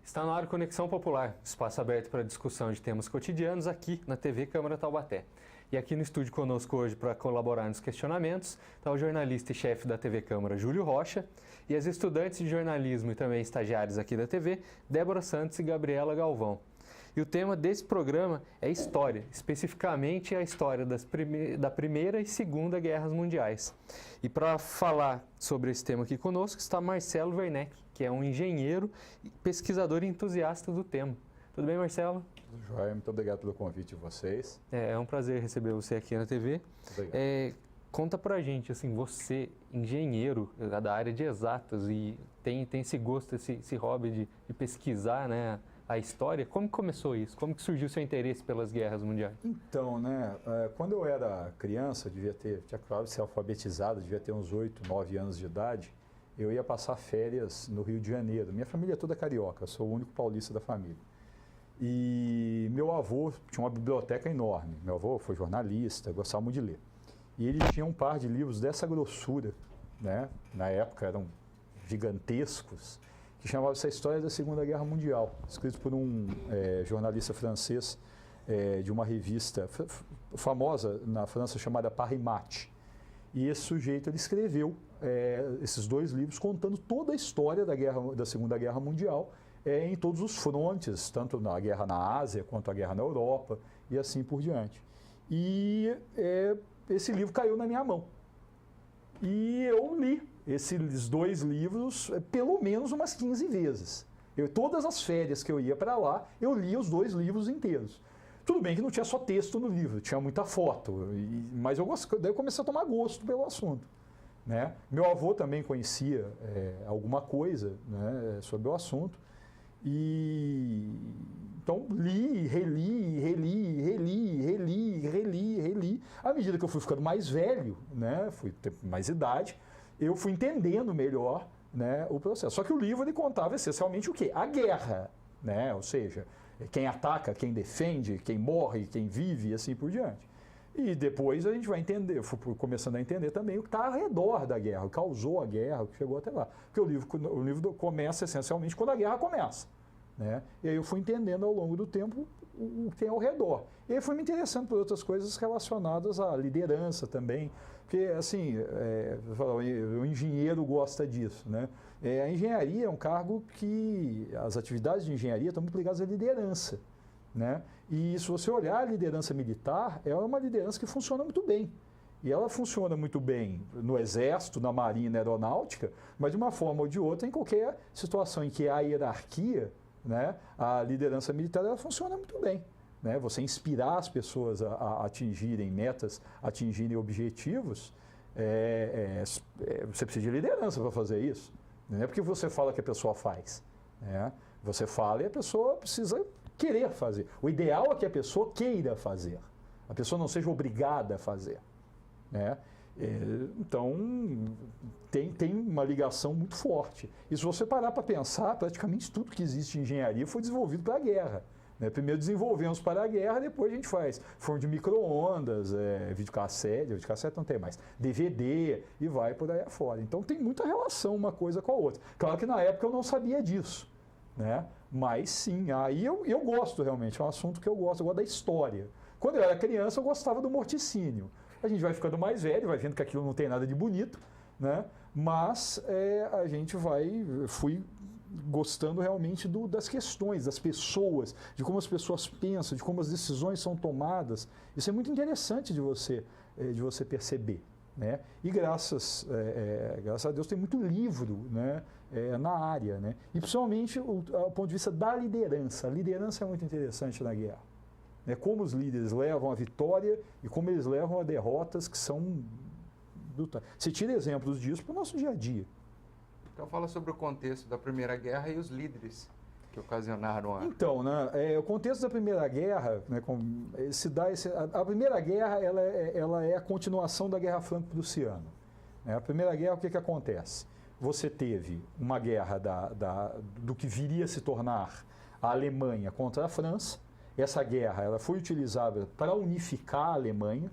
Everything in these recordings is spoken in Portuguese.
Está no ar Conexão Popular, espaço aberto para discussão de temas cotidianos aqui na TV Câmara Taubaté. E aqui no estúdio conosco hoje para colaborar nos questionamentos está o jornalista e chefe da TV Câmara, Júlio Rocha, e as estudantes de jornalismo e também estagiários aqui da TV, Débora Santos e Gabriela Galvão. E o tema desse programa é história, especificamente a história da Primeira e Segunda Guerras Mundiais. E para falar sobre esse tema aqui conosco está Marcelo Werneck, que é um engenheiro, pesquisador e entusiasta do tema. Tudo bem, Marcelo? Tudo jóia, muito obrigado pelo convite de vocês. É um prazer receber você aqui na TV. Obrigado. Conta pra gente, assim, você, engenheiro da área de exatas e tem esse gosto, esse hobby de pesquisar, né, a história. Como começou isso? Como que surgiu o seu interesse pelas guerras mundiais? Então, quando eu era criança, tinha acabado de ser alfabetizado, devia ter uns 8, 9 anos de idade, eu ia passar férias no Rio de Janeiro. Minha família é toda carioca, eu sou o único paulista da família. E meu avô tinha uma biblioteca enorme. Meu avô foi jornalista, gostava muito de ler. E ele tinha um par de livros dessa grossura, né? Na época eram gigantescos, que chamava-se A História da Segunda Guerra Mundial, escrito por um jornalista francês de uma revista famosa na França chamada Paris Match. E esse sujeito ele escreveu esses dois livros contando toda a história da Segunda Guerra Mundial em todos os frontes, tanto na guerra na Ásia quanto a guerra na Europa e assim por diante. E esse livro caiu na minha mão. E eu li esses dois livros pelo menos umas 15 vezes. Todas as férias que eu ia para lá, eu lia os dois livros inteiros. Tudo bem que não tinha só texto no livro, tinha muita foto, mas daí eu comecei a tomar gosto pelo assunto. Né? Meu avô também conhecia alguma coisa, né, sobre o assunto. Então li, reli. À medida que eu fui ficando mais velho, né, fui ter mais idade, eu fui entendendo melhor, né, o processo. Só que o livro ele contava essencialmente o quê? A guerra, né? Ou seja, quem ataca, quem defende, quem morre, quem vive e assim por diante. E depois a gente vai entender, eu fui começando a entender também o que está ao redor da guerra, o que causou a guerra, o que chegou até lá. Porque o livro começa essencialmente quando a guerra começa. Né? E aí eu fui entendendo ao longo do tempo o que tem ao redor. E aí fui me interessando por outras coisas relacionadas à liderança também. Porque, assim, o engenheiro gosta disso. Né? A engenharia é um cargo que as atividades de engenharia estão muito ligadas à liderança. Né? E se você olhar a liderança militar, é uma liderança que funciona muito bem. E ela funciona muito bem no Exército, na Marinha, na Aeronáutica, mas de uma forma ou de outra, em qualquer situação em que há hierarquia, né, a liderança militar ela funciona muito bem. Né? Você inspirar as pessoas a atingirem metas, atingirem objetivos, você precisa de liderança para fazer isso. Não é porque você fala que a pessoa faz. Né? Você fala e a pessoa precisa querer fazer. O ideal é que a pessoa queira fazer. A pessoa não seja obrigada a fazer. Né? Então, tem uma ligação muito forte. E se você parar para pensar, praticamente tudo que existe em engenharia foi desenvolvido para a guerra. Né? Primeiro desenvolvemos para a guerra, depois a gente faz forno de micro-ondas, videocassete não tem mais, DVD e vai por aí afora. Então tem muita relação uma coisa com a outra. Claro que na época eu não sabia disso. Né? Mas sim, aí eu gosto realmente, é um assunto que eu gosto da história. Quando eu era criança eu gostava do morticínio. A gente vai ficando mais velho, vai vendo que aquilo não tem nada de bonito, né? Mas fui gostando realmente das questões, das pessoas, de como as pessoas pensam, de como as decisões são tomadas. Isso é muito interessante de você perceber. Né? E graças a Deus tem muito livro, né, na área. Né? E principalmente do ponto de vista da liderança. A liderança é muito interessante na guerra. Né? Como os líderes levam a vitória e como eles levam a derrotas que são brutais. Você tira exemplos disso para o nosso dia a dia. Então fala sobre o contexto da Primeira Guerra e os líderes que ocasionaram a... Então, né, o contexto da Primeira Guerra, né, a Primeira Guerra ela é a continuação da Guerra Franco-Prussiana. Né? A Primeira Guerra, o que acontece? Você teve uma guerra do que viria a se tornar a Alemanha contra a França. Essa guerra ela foi utilizada para unificar a Alemanha,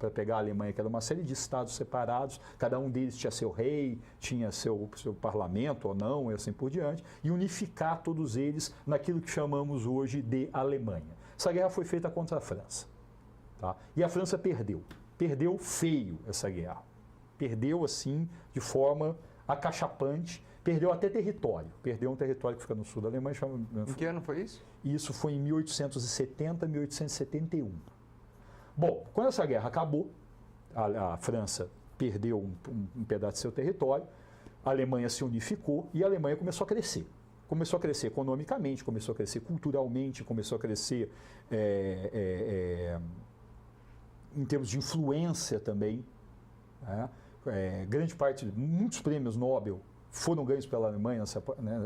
para pegar a Alemanha, que era uma série de estados separados, cada um deles tinha seu rei, tinha seu parlamento ou não, e assim por diante, e unificar todos eles naquilo que chamamos hoje de Alemanha. Essa guerra foi feita contra a França. Tá? E a França perdeu. Perdeu feio essa guerra. Perdeu, assim, de forma acachapante. Perdeu até território. Perdeu um território que fica no sul da Alemanha. Em que ano foi isso? Isso foi em 1870, 1871. Bom, quando essa guerra acabou, a França perdeu um pedaço de seu território, a Alemanha se unificou e a Alemanha começou a crescer. Começou a crescer economicamente, começou a crescer culturalmente, começou a crescer em termos de influência também. Né? Grande parte, muitos prêmios Nobel foram ganhos pela Alemanha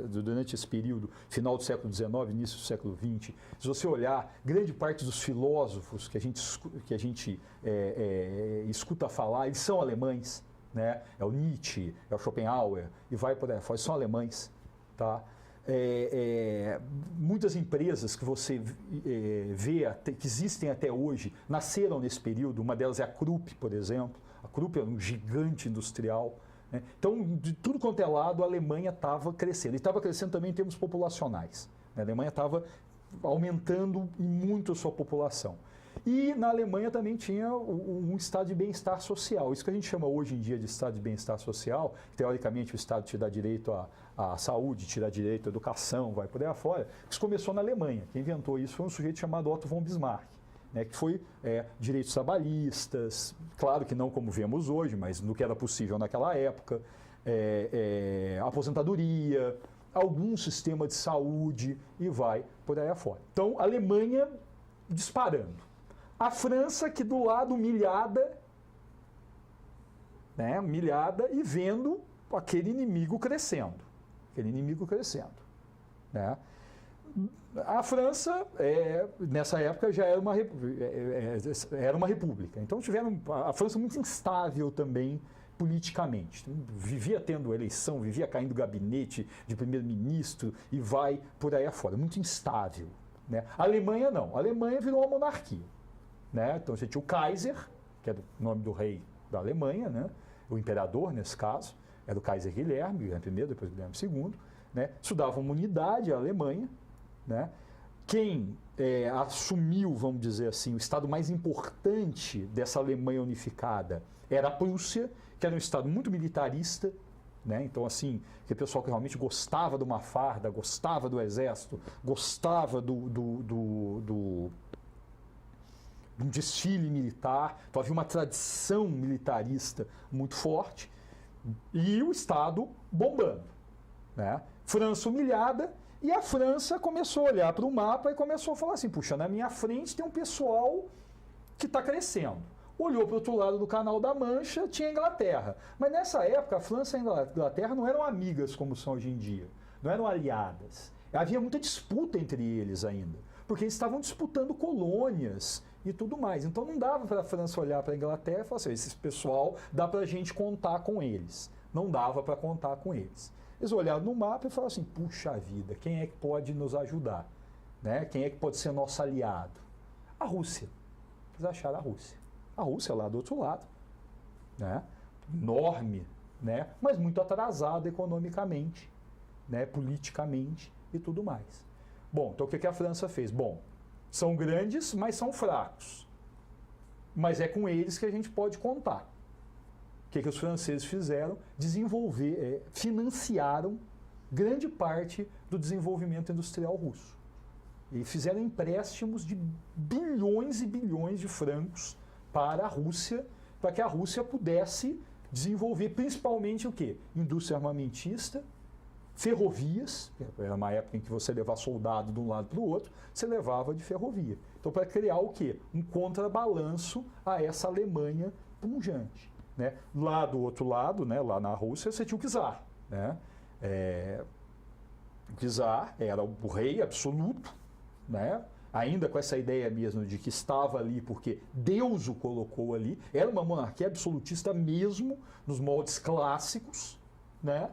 durante esse período, final do século XIX, início do século XX. Se você olhar, grande parte dos filósofos que a gente escuta falar, eles são alemães. Né? É o Nietzsche, é o Schopenhauer, e vai por aí fora, são alemães. Tá? Muitas empresas que você vê, que existem até hoje, nasceram nesse período. Uma delas é a Krupp, por exemplo. A Krupp é um gigante industrial. Né? Então, de tudo quanto é lado, a Alemanha estava crescendo. E estava crescendo também em termos populacionais. Né? A Alemanha estava aumentando muito a sua população. E na Alemanha também tinha um estado de bem-estar social. Isso que a gente chama hoje em dia de estado de bem-estar social, que, teoricamente o Estado te dá direito à saúde, te dá direito à educação, vai por aí afora. Isso começou na Alemanha. Quem inventou isso foi um sujeito chamado Otto von Bismarck. Né, que foi direitos trabalhistas, claro que não como vemos hoje, mas no que era possível naquela época, aposentadoria, algum sistema de saúde e vai por aí afora. Então, a Alemanha disparando. A França, que do lado humilhada, né, humilhada e vendo aquele inimigo crescendo. Né? A França, nessa época, já era uma república. Então, tiveram a França muito instável também politicamente. Vivia tendo eleição, vivia caindo gabinete de primeiro-ministro e vai por aí afora. Muito instável. Né? A Alemanha não. A Alemanha virou uma monarquia. Né? Então, você tinha o Kaiser, que é o nome do rei da Alemanha, né? O imperador, nesse caso, era o Kaiser Guilherme I, depois Guilherme II. Né? Isso dava uma unidade à Alemanha. Né? Quem assumiu, vamos dizer assim, o estado mais importante dessa Alemanha unificada era a Prússia, que era um estado muito militarista, né? Então, assim, que o pessoal que realmente gostava de uma farda, gostava do exército, gostava de um desfile militar, então havia uma tradição militarista muito forte, e o estado bombando. Né? França humilhada. E a França começou a olhar para o mapa e começou a falar assim, puxa, na minha frente tem um pessoal que está crescendo. Olhou para o outro lado do Canal da Mancha, tinha a Inglaterra. Mas nessa época, a França e a Inglaterra não eram amigas como são hoje em dia. Não eram aliadas. Havia muita disputa entre eles ainda. Porque eles estavam disputando colônias e tudo mais. Então não dava para a França olhar para a Inglaterra e falar assim, esse pessoal dá para a gente contar com eles. Não dava para contar com eles. Eles olharam no mapa e falaram assim, puxa vida, quem é que pode nos ajudar? Né? Quem é que pode ser nosso aliado? A Rússia. Eles acharam a Rússia. A Rússia lá do outro lado. Né? Enorme, né? Mas muito atrasada economicamente, né? Politicamente e tudo mais. Bom, então o que a França fez? Bom, são grandes, mas são fracos. Mas é com eles que a gente pode contar. O que os franceses fizeram? Financiaram grande parte do desenvolvimento industrial russo. E fizeram empréstimos de bilhões e bilhões de francos para a Rússia, para que a Rússia pudesse desenvolver principalmente o quê? Indústria armamentista, ferrovias, era uma época em que você levava soldado de um lado para o outro, você levava de ferrovia. Então, para criar o quê? Um contrabalanço a essa Alemanha pujante. Né? Lá do outro lado, né, lá na Rússia, você tinha o czar. Né? O czar era o rei absoluto, né? Ainda com essa ideia mesmo de que estava ali porque Deus o colocou ali. Era uma monarquia absolutista mesmo, nos moldes clássicos. Né?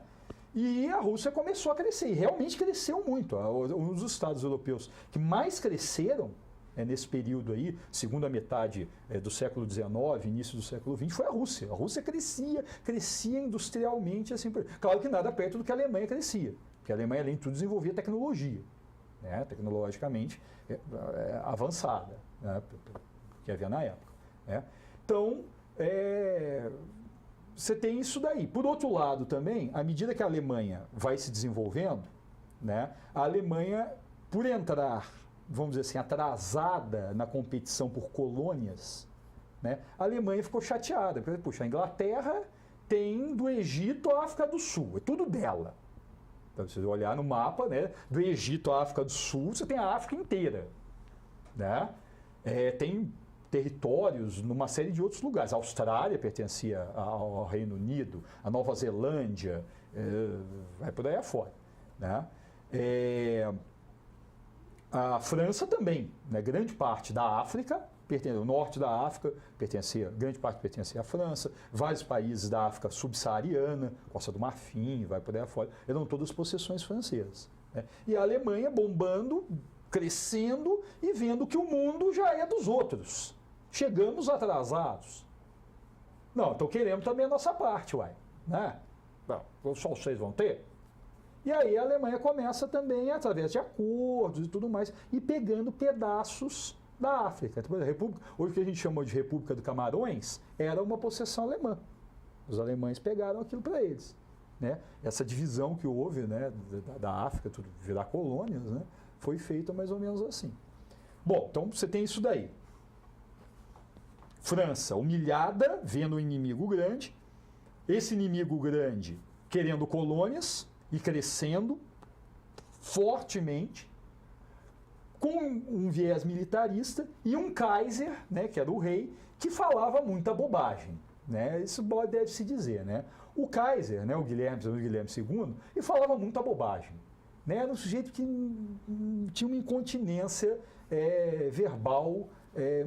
E a Rússia começou a crescer, e realmente cresceu muito. Um dos estados europeus que mais cresceram nesse período aí, segunda metade do século XIX, início do século XX, foi a Rússia. A Rússia crescia industrialmente, assim, claro que nada perto do que a Alemanha crescia, porque a Alemanha, além de tudo, desenvolvia tecnologia, né, tecnologicamente avançada, né, que havia na época. Né. Então, você tem isso daí. Por outro lado também, à medida que a Alemanha vai se desenvolvendo, né, a Alemanha, por entrar, vamos dizer assim, atrasada na competição por colônias, né, a Alemanha ficou chateada. Porque, puxa, a Inglaterra tem do Egito à África do Sul, é tudo dela. Então, se você olhar no mapa, né, do Egito à África do Sul, você tem a África inteira. Né? Tem territórios numa série de outros lugares. A Austrália pertencia ao Reino Unido, a Nova Zelândia, vai por aí afora. Né? A França também, né? Grande parte da África, o norte da África, grande parte pertencia à França, vários países da África subsaariana, Costa do Marfim, vai por aí afora, eram todas possessões francesas. Né? E a Alemanha bombando, crescendo e vendo que o mundo já é dos outros. Chegamos atrasados. Não, então queremos também a nossa parte, uai. Né? Não, só vocês vão ter? E aí a Alemanha começa também, através de acordos e tudo mais, e pegando pedaços da África. Então, a República, hoje o que a gente chamou de República do Camarões era uma possessão alemã. Os alemães pegaram aquilo para eles. Né? Essa divisão que houve, né, da África, tudo virar colônias, né, foi feita mais ou menos assim. Bom, então você tem isso daí. França humilhada, vendo um inimigo grande. Esse inimigo grande querendo colônias e crescendo fortemente, com um viés militarista e um Kaiser, né, que era o rei, que falava muita bobagem. Né? Isso deve se dizer. Né? O Kaiser, né, o Guilherme II, ele falava muita bobagem. Né? Era um sujeito que tinha uma incontinência verbal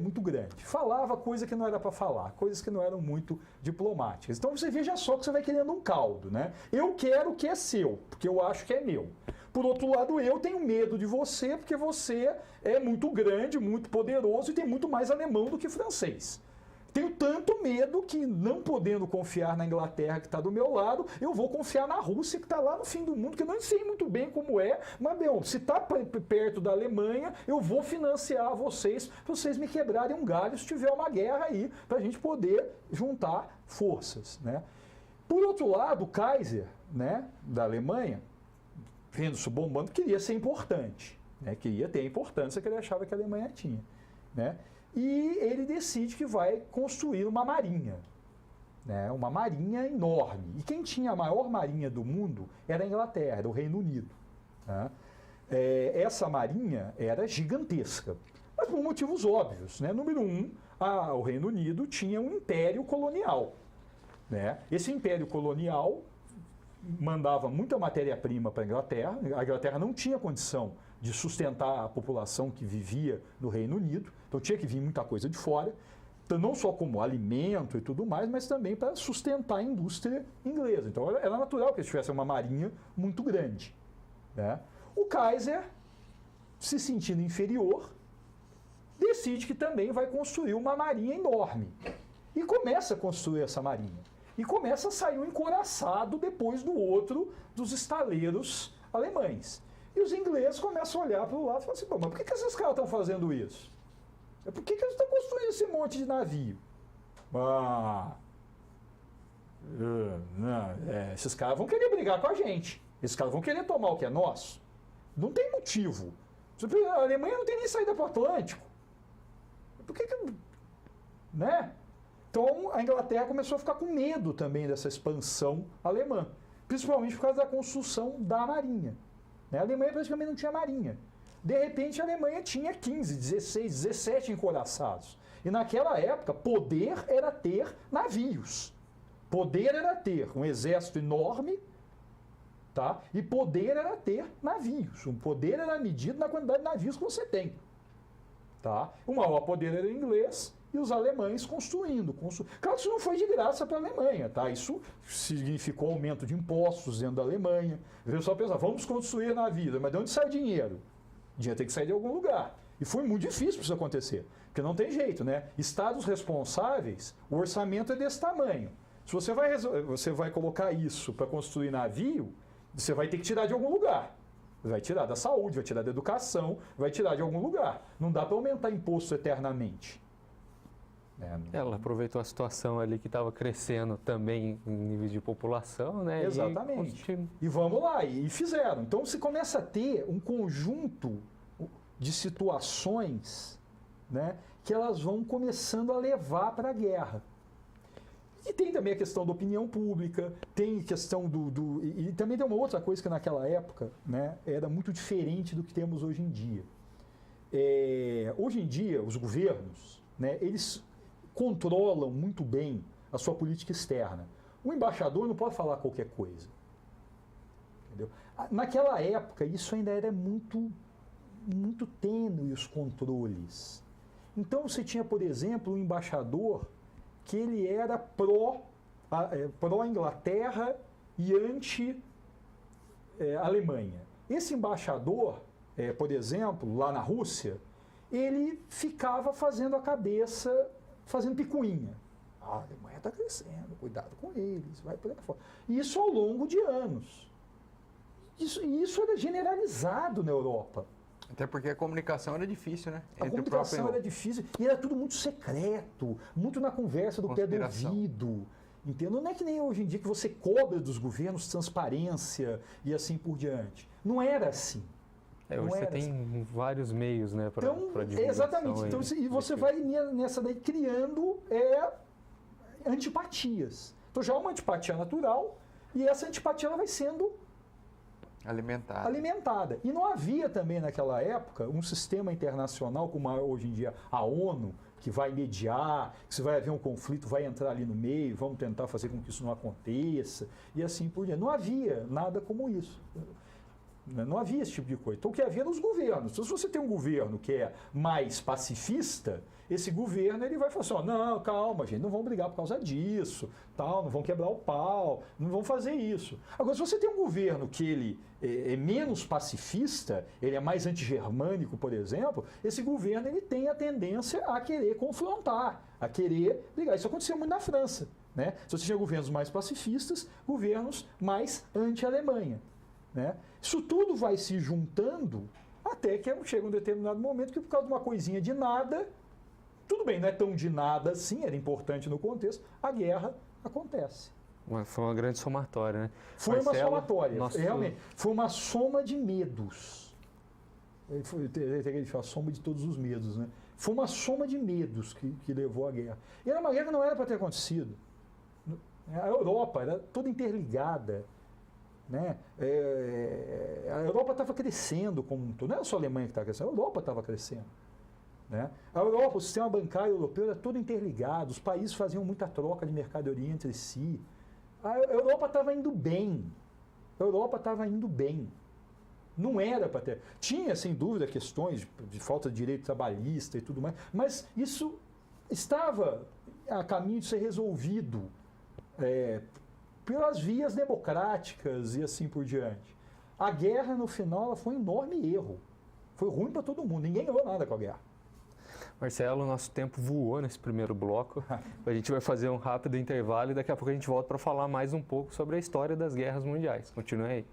muito grande. Falava coisa que não era para falar, coisas que não eram muito diplomáticas. Então você veja só que você vai querendo um caldo. Né? Eu quero o que é seu, porque eu acho que é meu. Por outro lado, eu tenho medo de você, porque você é muito grande, muito poderoso e tem muito mais alemão do que francês. Tenho tanto medo que, não podendo confiar na Inglaterra que está do meu lado, eu vou confiar na Rússia que está lá no fim do mundo, que eu não sei muito bem como é, mas, bem, se está perto da Alemanha, eu vou financiar vocês, para vocês me quebrarem um galho se tiver uma guerra aí, para a gente poder juntar forças. Né? Por outro lado, o Kaiser, né, da Alemanha, vendo isso bombando, queria ser importante, né? Queria ter a importância que ele achava que a Alemanha tinha. Né? E ele decide que vai construir uma marinha, né? Uma marinha enorme. E quem tinha a maior marinha do mundo era a Inglaterra, era o Reino Unido. Né? Essa marinha era gigantesca, mas por motivos óbvios. Né? Número um, o Reino Unido tinha um império colonial. Né? Esse império colonial mandava muita matéria-prima para a Inglaterra não tinha condição de sustentar a população que vivia no Reino Unido, então tinha que vir muita coisa de fora, então, não só como alimento e tudo mais, mas também para sustentar a indústria inglesa. Então era natural que eles tivessem uma marinha muito grande. Né? O Kaiser, se sentindo inferior, decide que também vai construir uma marinha enorme. E começa a construir essa marinha. E começa a sair um encouraçado depois do outro dos estaleiros alemães. E os ingleses começam a olhar para o lado e falam assim, mas por que esses caras estão fazendo isso? Por que eles estão construindo esse monte de navio? Esses caras vão querer brigar com a gente. Esses caras vão querer tomar o que é nosso. Não tem motivo. A Alemanha não tem nem saída para o Atlântico. Por que... Né? Então, a Inglaterra começou a ficar com medo também dessa expansão alemã, principalmente por causa da construção da marinha. A Alemanha praticamente não tinha marinha. De repente, a Alemanha tinha 15, 16, 17 encouraçados. E naquela época, poder era ter navios. Poder era ter um exército enorme, tá? E poder era ter navios. O poder era medido na quantidade de navios que você tem. Tá? O maior poder era o inglês e os alemães construindo. Claro que isso não foi de graça para a Alemanha, tá? Isso significou aumento de impostos dentro da Alemanha. O pessoal pensa, vamos construir navios, mas de onde sai o dinheiro? O dinheiro tem que sair de algum lugar. E foi muito difícil para isso acontecer, porque não tem jeito, né? Estados responsáveis, o orçamento é desse tamanho. Se você vai colocar isso para construir navio, você vai ter que tirar de algum lugar. Vai tirar da saúde, vai tirar da educação, vai tirar de algum lugar. Não dá para aumentar imposto eternamente. Ela aproveitou a situação ali que estava crescendo também em níveis de população, né? Exatamente. E vamos lá, e fizeram. Então você começa a ter um conjunto de situações, né, que elas vão começando a levar para a guerra. E tem também a questão da opinião pública, tem questão e também tem uma outra coisa que naquela época, né, era muito diferente do que temos hoje em dia. Hoje em dia, os governos, né, eles controlam muito bem a sua política externa. O embaixador não pode falar qualquer coisa. Entendeu? Naquela época, isso ainda era muito tênue, os controles. Então, você tinha, por exemplo, um embaixador que ele era pró-Inglaterra e anti-Alemanha. Esse embaixador, por exemplo, lá na Rússia, ele ficava fazendo a cabeça, fazendo picuinha. A Alemanha está crescendo, cuidado com eles, vai por aí fora. Isso ao longo de anos. Isso era generalizado na Europa. Até porque a comunicação era difícil, né? A comunicação era difícil e era tudo muito secreto, muito na conversa do pé do ouvido. Entendeu? Não é que nem hoje em dia que você cobra dos governos transparência e assim por diante. Não era assim. Hoje você tem vários meios, né, para divulgação. Exatamente. Então, e você vai nessa daí criando antipatias. Então já é uma antipatia natural e essa antipatia ela vai sendo alimentada. E não havia também naquela época um sistema internacional como hoje em dia a ONU, que vai mediar, que se vai haver um conflito, vai entrar ali no meio, vamos tentar fazer com que isso não aconteça, e assim por diante. Não havia nada como isso. Não havia esse tipo de coisa. Então, o que havia nos governos. Então, se você tem um governo que é mais pacifista, esse governo ele vai falar assim, não, calma, gente, não vamos brigar por causa disso, tal, não vão quebrar o pau, não vão fazer isso. Agora, se você tem um governo que ele é menos pacifista, ele é mais antigermânico, por exemplo, esse governo ele tem a tendência a querer confrontar, a querer brigar. Isso aconteceu muito na França, né? Se você tinha governos mais pacifistas, governos mais anti-Alemanha. Né? Isso tudo vai se juntando até que chega um determinado momento que por causa de uma coisinha de nada, tudo bem, não é tão de nada assim, era importante no contexto, a guerra acontece. Foi uma grande somatória, né? Foi uma somatória, realmente. Foi uma soma de medos. A soma de todos os medos, né? Foi uma soma de medos que levou à guerra. E era uma guerra que não era para ter acontecido. A Europa era toda interligada. Né? A Europa estava crescendo como um todo. Não era só a Alemanha que estava crescendo, a Europa estava crescendo. Né? A Europa, o sistema bancário europeu era todo interligado, os países faziam muita troca de mercadoria entre si. A Europa estava indo bem. A Europa estava indo bem. Não era para ter. Tinha, sem dúvida, questões de falta de direito trabalhista e tudo mais, mas isso estava a caminho de ser resolvido pelas vias democráticas e assim por diante. A guerra, no final, ela foi um enorme erro. Foi ruim para todo mundo. Ninguém ganhou nada com a guerra. Marcelo, nosso tempo voou nesse primeiro bloco. A gente vai fazer um rápido intervalo e daqui a pouco a gente volta para falar mais um pouco sobre a história das guerras mundiais. Continue aí.